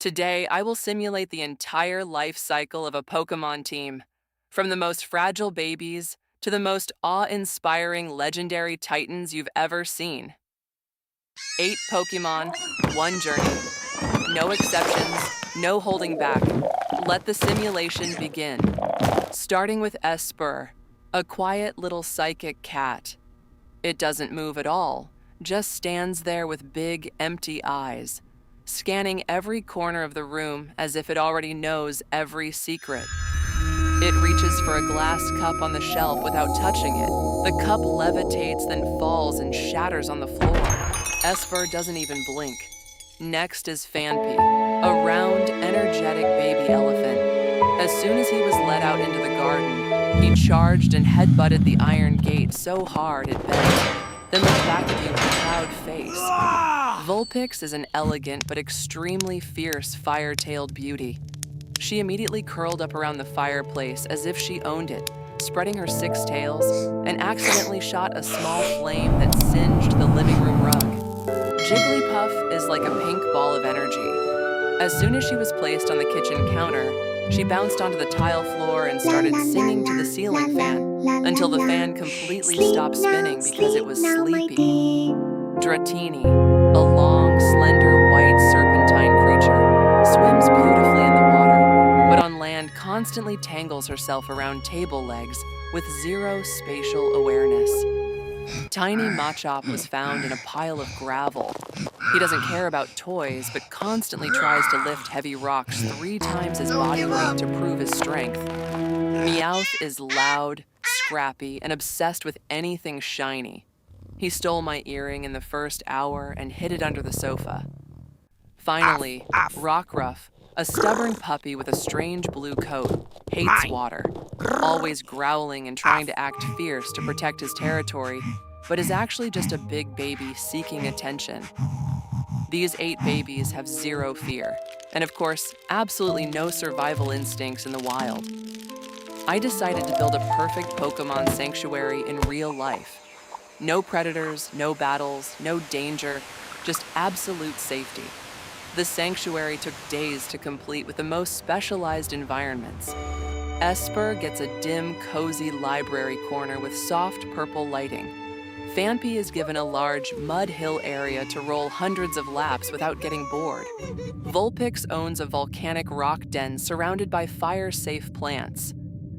Today, I will simulate the entire life cycle of a Pokemon team, from the most fragile babies to the most awe-inspiring legendary titans you've ever seen. 8 Pokemon, 1 journey. No exceptions, no holding back. Let the simulation begin. Starting with Esper, a quiet little psychic cat. It doesn't move at all, just stands there with big, empty eyes, scanning every corner of the room as if it already knows every secret. It reaches for a glass cup on the shelf without touching it. The cup levitates, then falls and shatters on the floor. Esper doesn't even blink. Next is Fanpy, a round, energetic baby elephant. As soon as he was let out into the garden, he charged and headbutted the iron gate so hard it bent, then looked back at you with a proud face. Vulpix is an elegant but extremely fierce fire-tailed beauty. She immediately curled up around the fireplace as if she owned it, spreading her 6 tails, and accidentally shot a small flame that singed the living room rug. Jigglypuff is like a pink ball of energy. As soon as she was placed on the kitchen counter, she bounced onto the tile floor and started singing to the ceiling fan until the fan completely stopped spinning because it was sleepy. Dratini, a long, slender, white serpentine creature, swims beautifully in the water, but on land constantly tangles herself around table legs with zero spatial awareness. Tiny Machop was found in a pile of gravel. He doesn't care about toys, but constantly tries to lift heavy rocks 3 times his body weight to prove his strength. Meowth is loud, scrappy, and obsessed with anything shiny. He stole my earring in the first hour and hid it under the sofa. Finally, Rockruff, a stubborn puppy with a strange blue coat, hates water, always growling and trying to act fierce to protect his territory, but is actually just a big baby seeking attention. These 8 babies have zero fear, and of course, absolutely no survival instincts in the wild. I decided to build a perfect Pokemon sanctuary in real life. No predators, no battles, no danger, just absolute safety. The sanctuary took days to complete with the most specialized environments. Esper gets a dim, cozy library corner with soft purple lighting. Fanpy is given a large mud hill area to roll hundreds of laps without getting bored. Vulpix owns a volcanic rock den surrounded by fire-safe plants.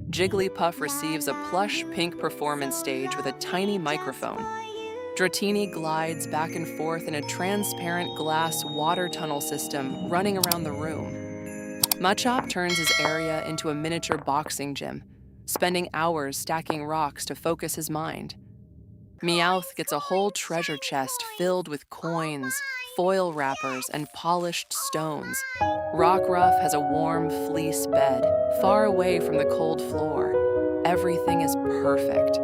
Jigglypuff receives a plush pink performance stage with a tiny microphone. Dratini glides back and forth in a transparent glass water tunnel system running around the room. Machop turns his area into a miniature boxing gym, spending hours stacking rocks to focus his mind. Meowth gets a whole treasure chest filled with coins, foil wrappers, and polished stones. Rockruff has a warm fleece bed, far away from the cold floor. Everything is perfect.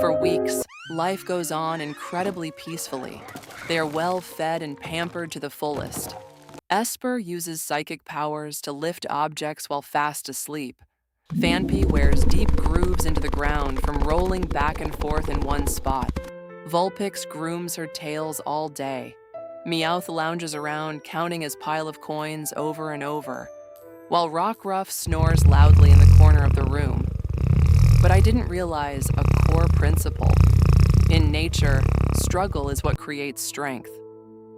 For weeks, life goes on incredibly peacefully. They are well fed and pampered to the fullest. Esper uses psychic powers to lift objects while fast asleep. Fanpy wears deep grooves into the ground from rolling back and forth in one spot. Vulpix grooms her tails all day. Meowth lounges around counting his pile of coins over and over, while Rockruff snores loudly in the corner of the room. But I didn't realize a core principle. In nature, struggle is what creates strength.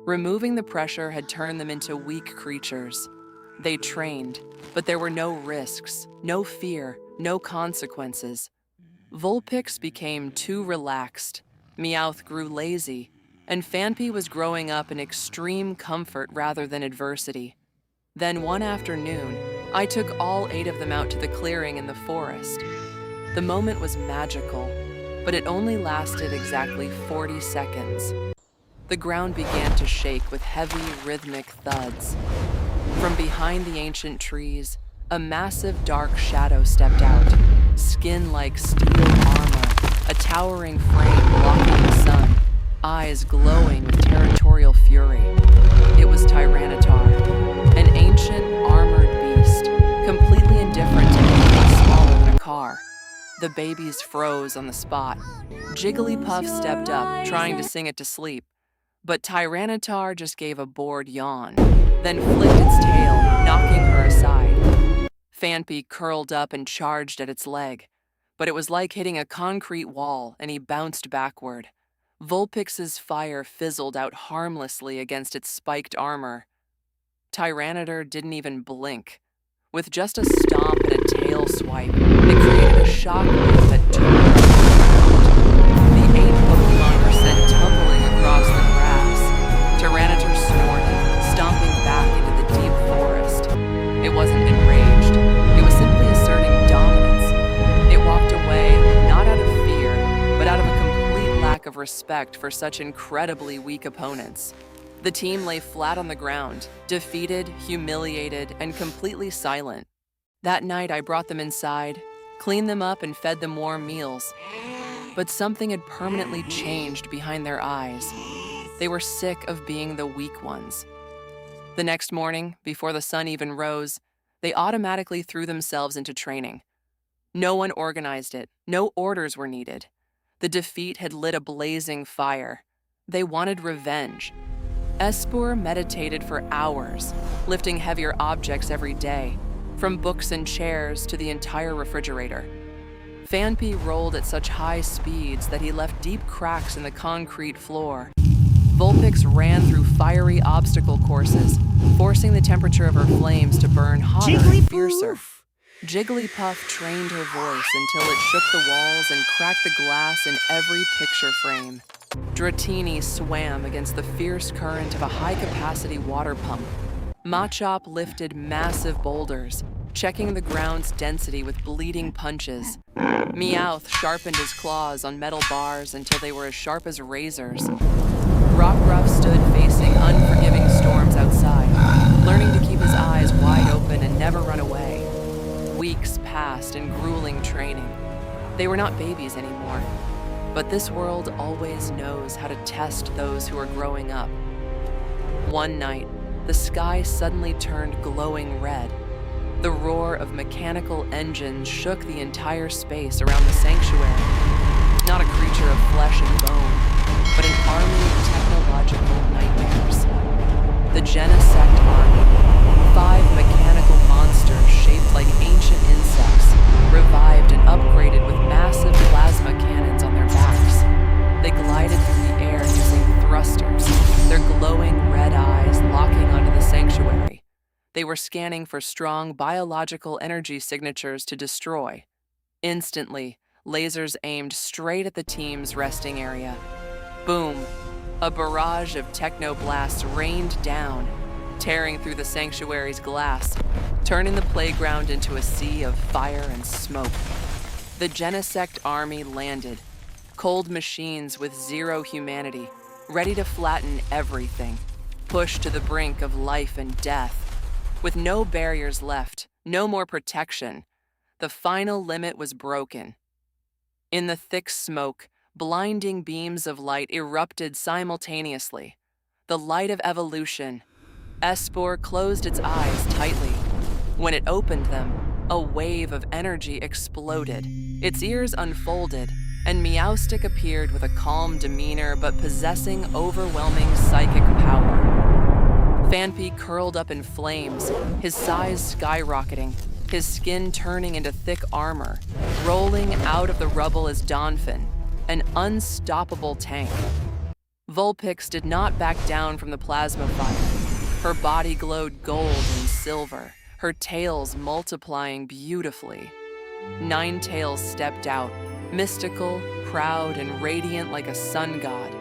Removing the pressure had turned them into weak creatures. They trained, but there were no risks, no fear, no consequences. Vulpix became too relaxed, Meowth grew lazy, and Fanpy was growing up in extreme comfort rather than adversity. Then one afternoon, I took all 8 of them out to the clearing in the forest. The moment was magical, but it only lasted exactly 40 seconds. The ground began to shake with heavy, rhythmic thuds. From behind the ancient trees, a massive dark shadow stepped out, skin like steel armor, a towering frame blocking the sun, eyes glowing with territorial fury. It was Tyranitar, an ancient, armored beast, completely indifferent to anything smaller than a car. The babies froze on the spot. Jigglypuff stepped up, trying to sing it to sleep, but Tyranitar just gave a bored yawn, then flicked its tail, Phanpy curled up and charged at its leg, but it was like hitting a concrete wall and he bounced backward. Vulpix's fire fizzled out harmlessly against its spiked armor. Tyranitar didn't even blink. With just a stomp and a tail swipe, it created a shockwave that tore up the ground. The 8 Pokemon were sent tumbling across the grass. Tyranitar snorted, stomping back into the deep forest. It wasn't enraged. It was simply asserting dominance. It walked away, not out of fear, but out of a complete lack of respect for such incredibly weak opponents. The team lay flat on the ground, defeated, humiliated, and completely silent. That night, I brought them inside, cleaned them up, and fed them warm meals. But something had permanently changed behind their eyes. They were sick of being the weak ones. The next morning, before the sun even rose, they automatically threw themselves into training. No one organized it. No orders were needed. The defeat had lit a blazing fire. They wanted revenge. Espor meditated for hours, lifting heavier objects every day, from books and chairs to the entire refrigerator. Phanpy rolled at such high speeds that he left deep cracks in the concrete floor. Vulpix ran through fiery obstacle courses, forcing the temperature of her flames to burn hotter and fiercer. Jigglypuff trained her voice until it shook the walls and cracked the glass in every picture frame. Dratini swam against the fierce current of a high-capacity water pump. Machop lifted massive boulders, checking the ground's density with bleeding punches. Meowth sharpened his claws on metal bars until they were as sharp as razors. Rockruff stood facing unforgiving storms outside, learning to keep his eyes wide open and never run away. Weeks passed in grueling training. They were not babies anymore. But this world always knows how to test those who are growing up. One night, the sky suddenly turned glowing red. The roar of mechanical engines shook the entire space around the sanctuary. Not a creature of flesh and bone, but an army of technological nightmares. The Genesect army, 5 mechanical monsters shaped like ancient insects, revived and upgraded with massive plasma cannons on their backs. They glided through the air using thrusters, their glowing red eyes locking onto the sanctuary. They were scanning for strong biological energy signatures to destroy. Instantly, lasers aimed straight at the team's resting area. Boom! A barrage of technoblasts rained down, tearing through the sanctuary's glass, turning the playground into a sea of fire and smoke. The Genesect army landed, cold machines with zero humanity, ready to flatten everything, pushed to the brink of life and death. With no barriers left, no more protection, the final limit was broken. In the thick smoke, blinding beams of light erupted simultaneously. The light of evolution. Espor closed its eyes tightly. When it opened them, a wave of energy exploded. Its ears unfolded, and Meowstic appeared with a calm demeanor but possessing overwhelming psychic power. Phanpy curled up in flames, his size skyrocketing, his skin turning into thick armor. Rolling out of the rubble is Donphin, an unstoppable tank. Vulpix did not back down from the plasma fire. Her body glowed gold and silver, her tails multiplying beautifully. Ninetails stepped out, mystical, proud, and radiant like a sun god.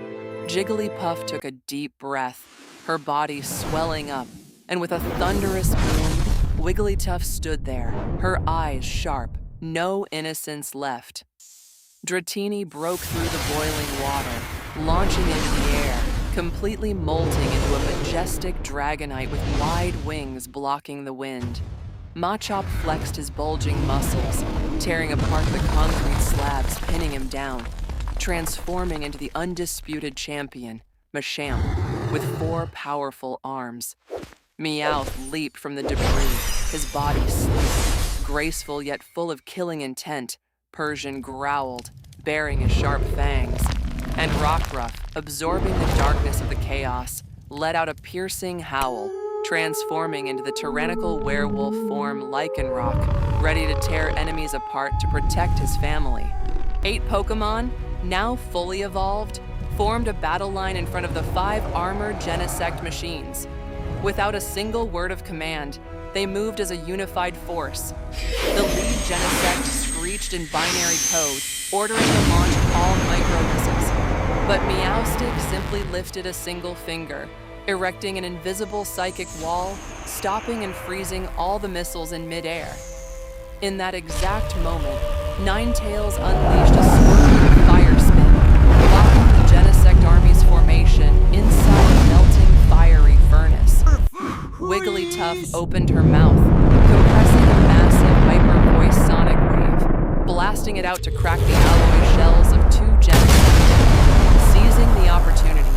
Jigglypuff took a deep breath, her body swelling up, and with a thunderous boom, Wigglytuff stood there, her eyes sharp, no innocence left. Dratini broke through the boiling water, launching into the air, completely molting into a majestic dragonite with wide wings blocking the wind. Machop flexed his bulging muscles, tearing apart the concrete slabs, pinning him down, transforming into the undisputed champion, Machamp, with 4 powerful arms. Meowth leaped from the debris, his body sleek, graceful yet full of killing intent. Persian growled, baring his sharp fangs, and Rockruff, absorbing the darkness of the chaos, let out a piercing howl. transforming into the tyrannical werewolf form Lycanroc, ready to tear enemies apart to protect his family. 8 Pokémon, now fully evolved, formed a battle line in front of the 5 armored Genesect machines. Without a single word of command, they moved as a unified force. The lead Genesect screeched in binary code, ordering the launch of all micro-missiles. But Meowstic simply lifted a single finger, erecting an invisible psychic wall, stopping and freezing all the missiles in midair. In that exact moment, Ninetales unleashed a swirling fire spin, locking the Genesect army's formation inside a melting fiery furnace. Wigglytuff opened her mouth, compressing a massive hyper-voice sonic wave, blasting it out to crack the alloy shells of 2 Genesect. Seizing the opportunity,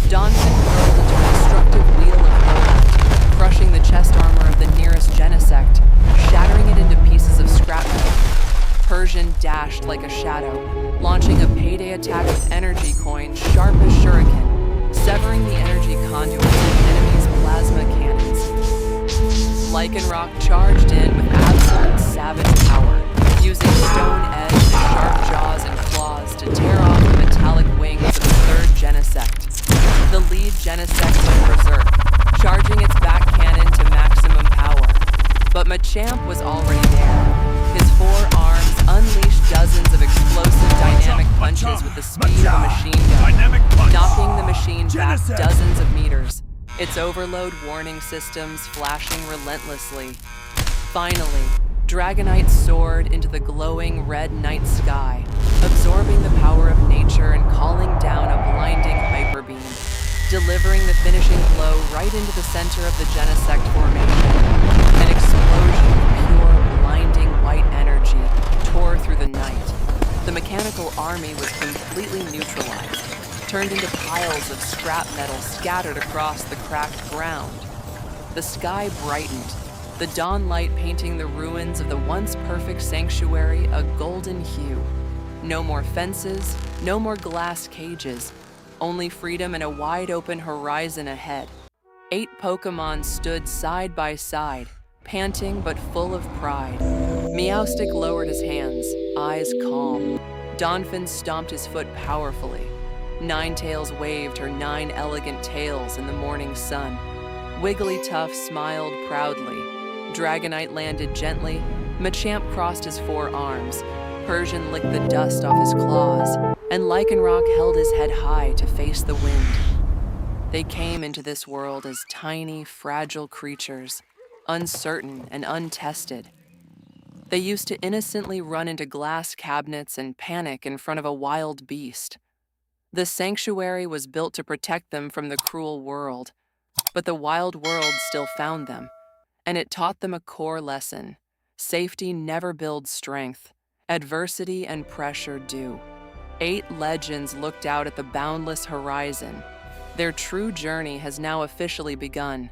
Donphin hurled into a destructive wheel of rollout, crushing the chest armor of the nearest Genesect, shattering it into pieces of scrap metal. Persian dashed like a shadow, launching a payday attack with energy coins sharp as shuriken, severing the energy conduits of the enemy's plasma cannons. Lycanroc charged in with absolute savage power, using stone edge and sharp jaws and claws to tear off the metallic wings of the 3rd Genesect. The lead Genesect went berserk, charging its back cannon to maximum power. But Machamp was already there. His 4 arms unleashed dozens of explosive dynamic punches with the speed of a machine gun, knocking the machine back dozens of meters, its overload warning systems flashing relentlessly. Finally, Dragonite soared into the glowing red night sky, absorbing the power of nature and calling down a blinding hyper beam, delivering the finishing blow right into the center of the Genesect formation. An explosion of pure, blinding white energy tore through the night. The mechanical army was completely neutralized, turned into piles of scrap metal scattered across the cracked ground. The sky brightened, the dawn light painting the ruins of the once perfect sanctuary a golden hue. No more fences, no more glass cages, only freedom and a wide-open horizon ahead. 8 Pokémon stood side by side, panting but full of pride. Meowstic lowered his hands, eyes calm. Donphin stomped his foot powerfully. Ninetales waved her 9 elegant tails in the morning sun. Wigglytuff smiled proudly. Dragonite landed gently. Machamp crossed his 4 arms. Persian licked the dust off his claws, and Lycanroc held his head high to face the wind. They came into this world as tiny, fragile creatures, uncertain and untested. They used to innocently run into glass cabinets and panic in front of a wild beast. The sanctuary was built to protect them from the cruel world, but the wild world still found them, and it taught them a core lesson. Safety never builds strength. Adversity and pressure do. 8 legends looked out at the boundless horizon. Their true journey has now officially begun.